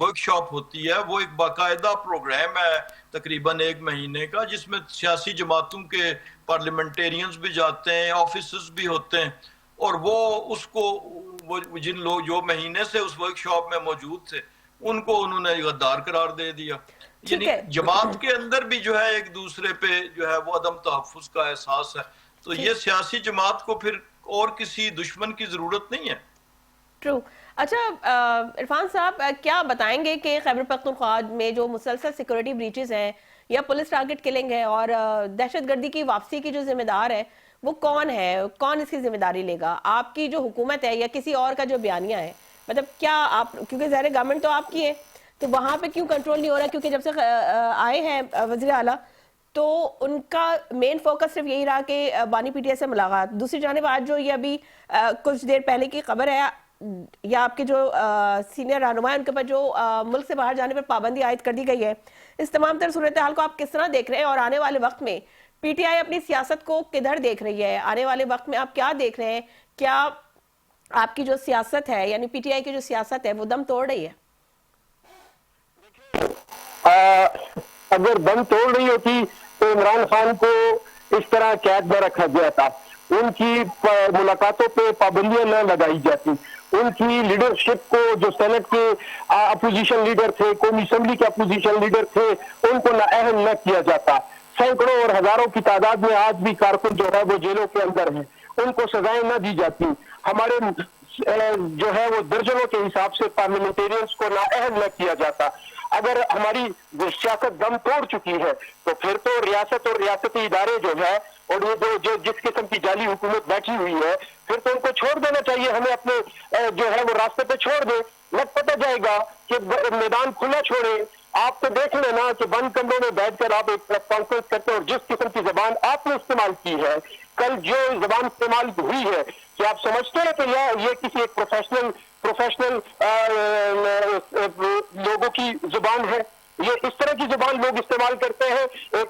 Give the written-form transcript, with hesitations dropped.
Workshop होती है वो एक बाकायदा प्रोग्राम है तकरीबन 1 महीने का, जिसमें सियासी जमातों के पार्लियामेंटेरियंस भी जाते हैं, ऑफिसर्स भी होते हैं, और वो उसको वो जिन लोग जो महीने से उस वर्कशॉप में मौजूद थे उनको उन्होंने गद्दार करार दे दिया। ठीक यानी है। जमात के अंदर भी जो है एक दूसरे पे जो है वो अदम तहफ़्फ़ुज़ का एहसास है। तो ठीक। ये सियासी जमात को फिर और किसी दुश्मन की जरूरत नहीं है। ट्रू। अच्छा, इरफान साहब, क्या बताएंगे कि खैबर पख्तूनख्वा में जो मुसलसल सिक्योरिटी ब्रीचेस हैं या पुलिस टारगेट किलिंग है और दहशतगर्दी की वापसी की जो जिम्मेदार है वो कौन है, कौन इसकी जिम्मेदारी लेगा? आपकी जो हुकूमत है या किसी और का जो बयानिया है? मतलब क्या आप, क्योंकि ज़ाहिर गवर्नमेंट तो आपकी है, तो वहां पे क्यों कंट्रोल नहीं हो रहा? क्योंकि जब से आए हैं वजीर आला तो उनका मेन फोकस सिर्फ यही रहा कि बानी पीटीआई से मुलाकात। दूसरी जानिब आज जो ये अभी कुछ देर पहले की खबर है, या आपके जो सीनियर रहनुमा है उनके ऊपर जो मुल्क से बाहर जाने पर पाबंदी आयद कर दी गई है, इस तमाम तरह सूरत हाल को आप किस तरह देख रहे हैं? और आने वाले वक्त में पीटीआई अपनी सियासत को किधर देख रही है? आने वाले वक्त में आप क्या देख रहे हैं? क्या आपकी जो सियासत है यानी पीटीआई की जो सियासत है वो दम तोड़ रही है? अगर दम तोड़ रही होती तो इमरान खान को इस तरह कैद में रखा गया था, उनकी मुलाकातों पे पाबंदियां न लगाई जाती, उनकी लीडरशिप को, जो सेनेट के अपोजिशन लीडर थे, कौमी असेंबली के अपोजिशन लीडर थे, उनको नाअहल न किया जाता। सैकड़ों और हजारों की तादाद में आज भी कारकुन जो है वो जेलों के अंदर हैं, उनको सजाएं न दी जाती। हमारे जो है वो दर्जनों के हिसाब से पार्लियामेंटेरियंस को नाअहल न किया जाता। अगर हमारी सियासत दम तोड़ चुकी है तो फिर तो रियासत और रियासती इदारे जो है और ये जो जिस किस्म की जाली हुकूमत बैठी हुई है, फिर तो उनको छोड़ देना चाहिए। हमें अपने जो है वो रास्ते पे छोड़ दे, लग पता जाएगा कि मैदान खुला छोड़े। आप तो देख लेना कि बंद कमरों में बैठकर आप एक प्रेस कॉन्फ्रेंस करते हैं और जिस किस्म की जबान आपने इस्तेमाल की है, कल जो जबान इस्तेमाल हुई है, कि आप समझते हैं कि ये किसी एक प्रोफेशनल लोगों की जुबान है? ये इस तरह की जुबान लोग इस्तेमाल करते हैं एक